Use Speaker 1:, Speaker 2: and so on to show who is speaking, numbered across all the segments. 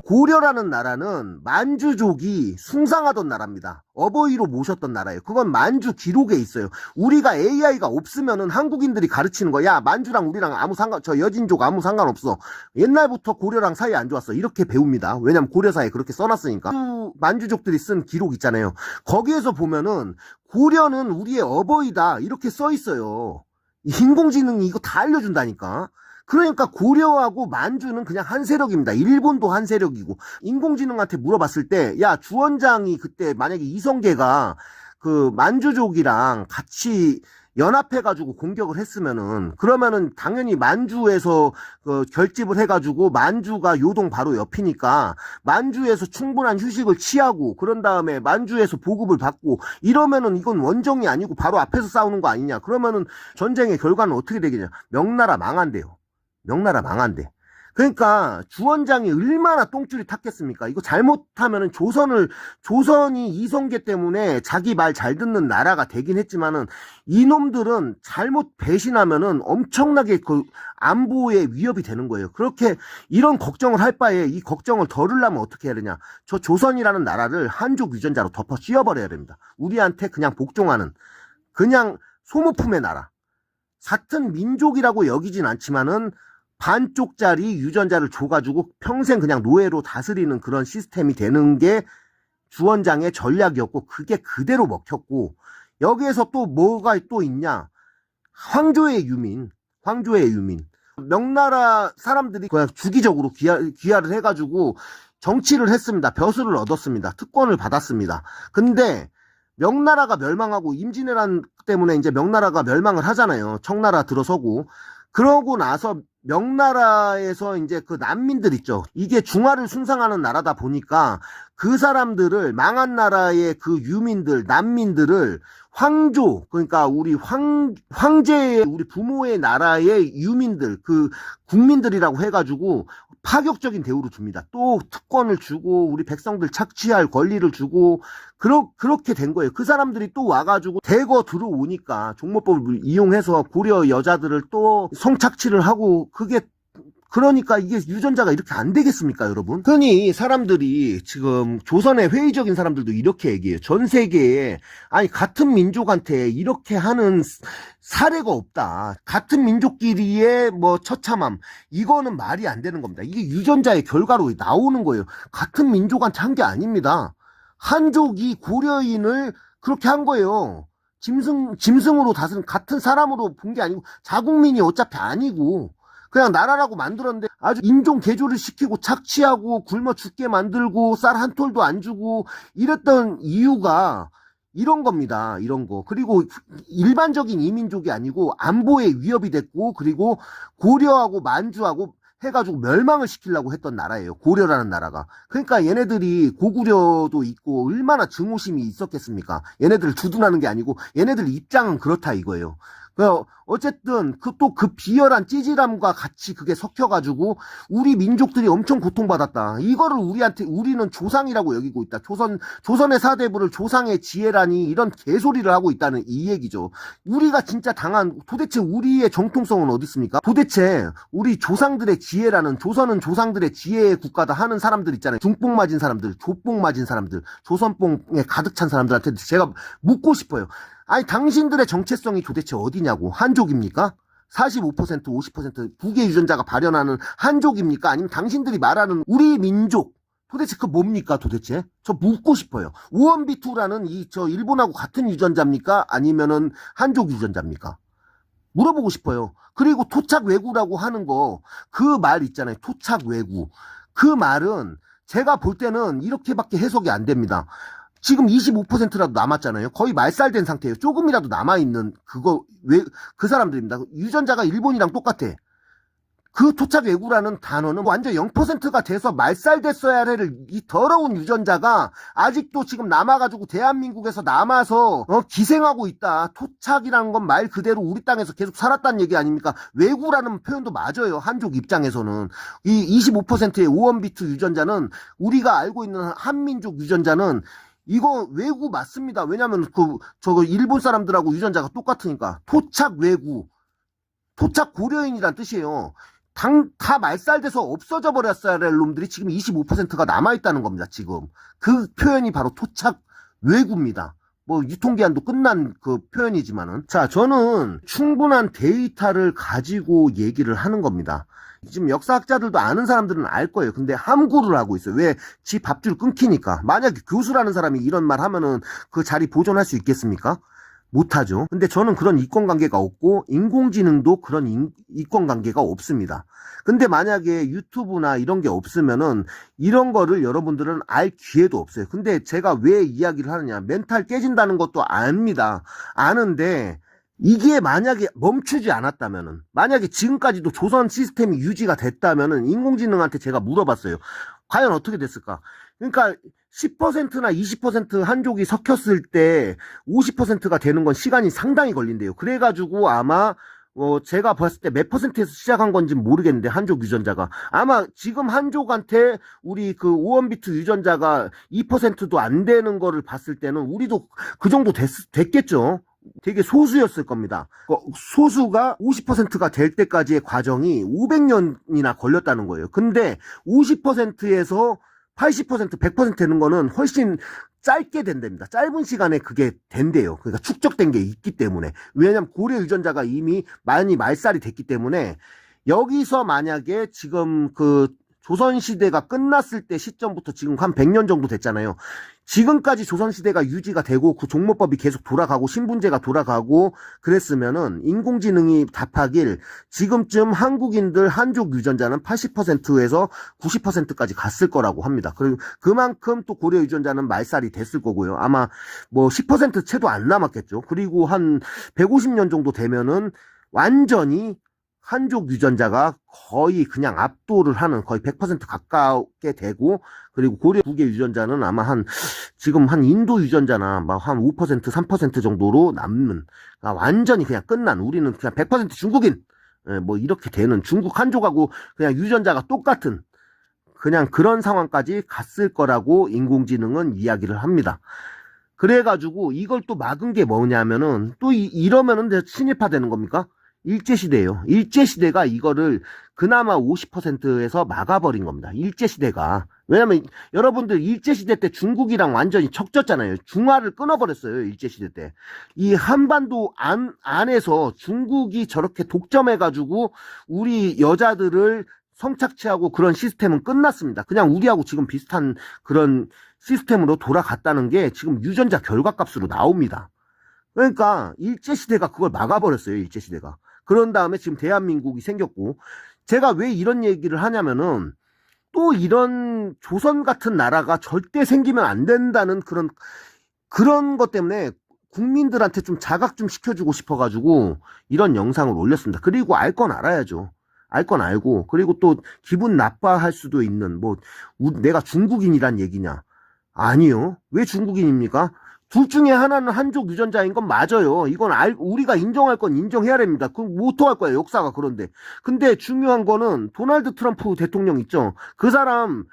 Speaker 1: 고려라는 나라는 만주족이 숭상하던 나라입니다. 어버이로 모셨던 나라예요. 그건 만주 기록에 있어요. 우리가 AI가 없으면은 한국인들이 가르치는 거야. 야, 만주랑 우리랑 저 여진족 아무 상관없어. 옛날부터 고려랑 사이 안 좋았어. 이렇게 배웁니다. 왜냐면 고려사에 그렇게 써놨으니까. 만주족들이 쓴 기록 있잖아요. 거기에서 보면은 고려는 우리의 어버이다. 이렇게 써 있어요. 인공지능이 이거 다 알려준다니까. 그러니까 고려하고 만주는 그냥 한 세력입니다. 일본도 한 세력이고. 인공지능한테 물어봤을 때, 야, 주원장이 그때 만약에 이성계가 그 만주족이랑 같이 연합해가지고 공격을 했으면은, 그러면은 당연히 만주에서 그 결집을 해가지고 만주가 요동 바로 옆이니까 만주에서 충분한 휴식을 취하고, 그런 다음에 만주에서 보급을 받고, 이러면은 이건 원정이 아니고 바로 앞에서 싸우는 거 아니냐. 그러면은 전쟁의 결과는 어떻게 되겠냐. 명나라 망한대요. 명나라 망한대. 그러니까 주원장이 얼마나 똥줄이 탔겠습니까? 이거 잘못하면은 조선이 이성계 때문에 자기 말 잘 듣는 나라가 되긴 했지만은 이놈들은 잘못 배신하면은 엄청나게 그 안보에 위협이 되는 거예요. 그렇게 이런 걱정을 할 바에 이 걱정을 덜으려면 어떻게 해야 되냐? 저 조선이라는 나라를 한족 유전자로 덮어 씌워버려야 됩니다. 우리한테 그냥 복종하는 그냥 소모품의 나라. 같은 민족이라고 여기진 않지만은 반쪽짜리 유전자를 줘가지고 평생 그냥 노예로 다스리는 그런 시스템이 되는 게 주원장의 전략이었고, 그게 그대로 먹혔고, 여기에서 또 뭐가 또 있냐. 황조의 유민. 명나라 사람들이 그냥 주기적으로 귀화를 해가지고 정치를 했습니다. 벼슬을 얻었습니다. 특권을 받았습니다. 근데 명나라가 멸망하고 임진왜란 때문에 이제 명나라가 멸망을 하잖아요. 청나라 들어서고. 그러고 나서 명나라에서 이제 그 난민들 있죠. 이게 중화를 숭상하는 나라다 보니까 그 사람들을, 망한 나라의 그 유민들, 난민들을 황조, 그러니까 우리 황제의, 우리 부모의 나라의 유민들, 그 국민들이라고 해가지고 파격적인 대우를 줍니다. 또 특권을 주고 우리 백성들 착취할 권리를 주고 그렇게 된 거예요. 그 사람들이 또 와가지고 대거 들어오니까 종모법을 이용해서 고려 여자들을 또 성착취를 하고, 그러니까 이게 유전자가 이렇게 안 되겠습니까, 여러분? 흔히 사람들이 지금 조선의 회의적인 사람들도 이렇게 얘기해요. 전 세계에, 아니, 같은 민족한테 이렇게 하는 사례가 없다. 같은 민족끼리의 뭐 처참함, 이거는 말이 안 되는 겁니다. 이게 유전자의 결과로 나오는 거예요. 같은 민족한테 한 게 아닙니다. 한족이 고려인을 그렇게 한 거예요. 짐승으로 다스린, 같은 사람으로 본 게 아니고, 자국민이 어차피 아니고, 그냥 나라라고 만들었는데 아주 인종 개조를 시키고 착취하고 굶어 죽게 만들고 쌀 한 톨도 안 주고 이랬던 이유가 이런 겁니다. 이런 거. 그리고 일반적인 이민족이 아니고 안보에 위협이 됐고, 그리고 고려하고 만주하고 해가지고 멸망을 시키려고 했던 나라예요. 고려라는 나라가. 그러니까 얘네들이 고구려도 있고 얼마나 증오심이 있었겠습니까? 얘네들을 두둔하는 게 아니고 얘네들 입장은 그렇다 이거예요. 어쨌든 그 비열한 찌질함과 같이 그게 섞여가지고 우리 민족들이 엄청 고통받았다. 이거를 우리는 조상이라고 여기고 있다. 조선의 사대부를 조상의 지혜라니 이런 개소리를 하고 있다는 이 얘기죠. 우리가 진짜 도대체 우리의 정통성은 어디 있습니까? 도대체 우리 조상들의 지혜라는, 조선은 조상들의 지혜의 국가다 하는 사람들 있잖아요. 중뽕 맞은 사람들, 조뽕 맞은 사람들, 조선뽕에 가득 찬 사람들한테 제가 묻고 싶어요. 아니, 당신들의 정체성이 도대체 어디냐고. 한족입니까? 45%, 50% 북의 유전자가 발현하는 한족입니까? 아니면 당신들이 말하는 우리 민족, 도대체 그 뭡니까 도대체? 저 묻고 싶어요. 우원비투라는 저 일본하고 같은 유전자입니까? 아니면은 한족 유전자입니까? 물어보고 싶어요. 그리고 토착외구라고 하는 거, 그 말 있잖아요. 토착외구. 그 말은 제가 볼 때는 이렇게밖에 해석이 안 됩니다. 지금 25%라도 남았잖아요. 거의 말살된 상태예요. 조금이라도 남아있는 그 사람들입니다. 유전자가 일본이랑 똑같아. 그 토착외구라는 단어는 완전 0%가 돼서 말살됐어야 할 이 더러운 유전자가 아직도 지금 남아가지고 대한민국에서 남아서 기생하고 있다. 토착이라는 건 말 그대로 우리 땅에서 계속 살았다는 얘기 아닙니까? 외구라는 표현도 맞아요. 한족 입장에서는. 이 25%의 우원비투 유전자는, 우리가 알고 있는 한민족 유전자는 이거 외구 맞습니다. 왜냐면 저거 일본 사람들하고 유전자가 똑같으니까. 토착 외구. 토착 고려인이란 뜻이에요. 다 말살돼서 없어져 버렸어야 할 놈들이 지금 25%가 남아있다는 겁니다, 지금. 그 표현이 바로 토착 외구입니다. 뭐, 유통기한도 끝난 그 표현이지만은. 자, 저는 충분한 데이터를 가지고 얘기를 하는 겁니다. 지금 역사학자들도 아는 사람들은 알 거예요. 근데 함구를 하고 있어요. 왜? 지 밥줄 끊기니까. 만약에 교수라는 사람이 이런 말 하면은 그 자리 보존할 수 있겠습니까? 못하죠. 근데 저는 그런 이권관계가 없고 인공지능도 그런 이권관계가 없습니다. 근데 만약에 유튜브나 이런 게 없으면은 이런 거를 여러분들은 알 기회도 없어요. 근데 제가 왜 이야기를 하느냐, 멘탈 깨진다는 것도 압니다. 아는데 이게 만약에 멈추지 않았다면은, 만약에 지금까지도 조선 시스템이 유지가 됐다면은 인공지능한테 제가 물어봤어요. 과연 어떻게 됐을까? 그러니까 10%나 20% 한족이 섞였을 때 50%가 되는 건 시간이 상당히 걸린대요. 그래가지고 아마 제가 봤을 때 몇 %에서 시작한 건지는 모르겠는데, 한족 유전자가 아마 지금 한족한테 우리 그 오원비트 유전자가 2%도 안 되는 거를 봤을 때는 우리도 그 정도 됐겠죠. 되게 소수였을 겁니다. 소수가 50%가 될 때까지의 과정이 500년이나 걸렸다는 거예요. 근데 50%에서 80%, 100% 되는 거는 훨씬 짧게 된답니다. 짧은 시간에 그게 된대요. 그러니까 축적된 게 있기 때문에. 왜냐면 고려 유전자가 이미 많이 말살이 됐기 때문에, 여기서 만약에 지금 그 조선시대가 끝났을 때 시점부터 지금 한 100년 정도 됐잖아요. 지금까지 조선시대가 유지가 되고 그 종모법이 계속 돌아가고 신분제가 돌아가고 그랬으면은 인공지능이 답하길 지금쯤 한국인들 한족 유전자는 80%에서 90%까지 갔을 거라고 합니다. 그리고 그만큼 또 고려 유전자는 말살이 됐을 거고요. 아마 뭐 10% 채도 안 남았겠죠. 그리고 한 150년 정도 되면은 완전히 한족 유전자가 거의 그냥 압도를 하는, 거의 100% 가깝게 되고, 그리고 고려 국의 유전자는 아마 지금 인도 유전자나 막 한 5%, 3% 정도로 남는, 그러니까 완전히 그냥 끝난, 우리는 그냥 100% 중국인, 뭐 이렇게 되는, 중국 한족하고 그냥 유전자가 똑같은, 그냥 그런 상황까지 갔을 거라고 인공지능은 이야기를 합니다. 그래가지고 이걸 또 막은 게 뭐냐면은, 또 이러면은 친일파 되는 겁니까? 일제시대예요. 일제시대가 이거를 그나마 50%에서 막아버린 겁니다. 일제시대가. 왜냐면 여러분들 일제시대 때 중국이랑 완전히 척졌잖아요. 중화를 끊어버렸어요. 일제시대 때. 이 한반도 안에서 중국이 저렇게 독점해가지고 우리 여자들을 성착취하고 그런 시스템은 끝났습니다. 그냥 우리하고 지금 비슷한 그런 시스템으로 돌아갔다는 게 지금 유전자 결과값으로 나옵니다. 그러니까 일제시대가 그걸 막아버렸어요. 일제시대가. 그런 다음에 지금 대한민국이 생겼고, 제가 왜 이런 얘기를 하냐면은 또 이런 조선 같은 나라가 절대 생기면 안 된다는 그런 것 때문에 국민들한테 좀 자각 좀 시켜주고 싶어가지고 이런 영상을 올렸습니다. 그리고 알 건 알아야죠. 알 건 알고, 그리고 또 기분 나빠할 수도 있는, 뭐 내가 중국인이란 얘기냐? 아니요. 왜 중국인입니까? 둘 중에 하나는 한족 유전자인 건 맞아요. 이건 우리가 인정할 건 인정해야 됩니다. 그럼 뭐 어떡할 거예요, 역사가. 그런데. 근데 중요한 거는 도널드 트럼프 대통령 있죠. 그 사람,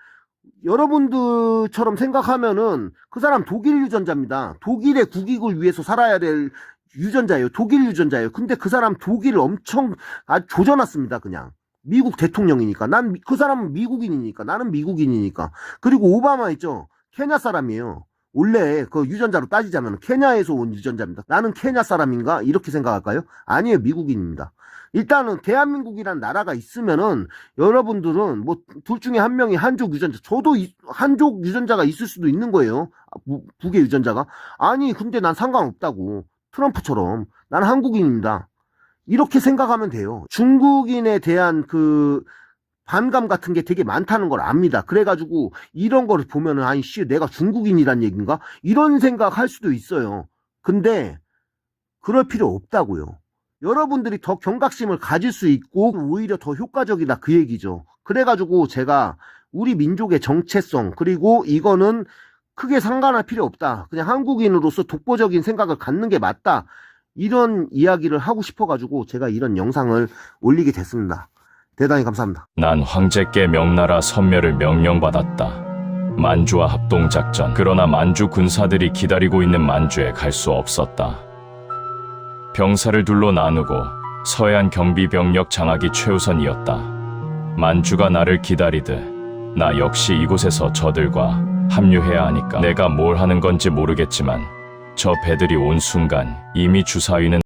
Speaker 1: 여러분들처럼 생각하면은 그 사람 독일 유전자입니다. 독일의 국익을 위해서 살아야 될 유전자예요. 독일 유전자예요. 근데 그 사람 독일을 엄청 조져놨습니다, 그냥. 미국 대통령이니까. 그 사람은 미국인이니까. 나는 미국인이니까. 그리고 오바마 있죠. 케냐 사람이에요. 원래 그 유전자로 따지자면 케냐에서 온 유전자입니다. 나는 케냐 사람인가? 이렇게 생각할까요? 아니에요. 미국인입니다. 일단은 대한민국이란 나라가 있으면은 여러분들은 뭐 둘 중에 한 명이 한족 유전자, 저도 한족 유전자가 있을 수도 있는 거예요. 북의 유전자가. 아니 근데 난 상관없다고. 트럼프처럼 나는 한국인입니다. 이렇게 생각하면 돼요. 중국인에 대한 그 반감 같은 게 되게 많다는 걸 압니다. 그래가지고 이런 거를 보면은 아니 씨 내가 중국인이란 얘기인가? 이런 생각할 수도 있어요. 근데 그럴 필요 없다고요. 여러분들이 더 경각심을 가질 수 있고 오히려 더 효과적이다 그 얘기죠. 그래가지고 제가 우리 민족의 정체성, 그리고 이거는 크게 상관할 필요 없다. 그냥 한국인으로서 독보적인 생각을 갖는 게 맞다. 이런 이야기를 하고 싶어가지고 제가 이런 영상을 올리게 됐습니다. 대단히 감사합니다.
Speaker 2: 난 황제께 명나라 섬멸을 명령받았다. 만주와 합동작전. 그러나 만주 군사들이 기다리고 있는 만주에 갈 수 없었다. 병사를 둘로 나누고 서해안 경비병력 장악이 최우선이었다. 만주가 나를 기다리듯 나 역시 이곳에서 저들과 합류해야 하니까 내가 뭘 하는 건지 모르겠지만 저 배들이 온 순간 이미 주사위는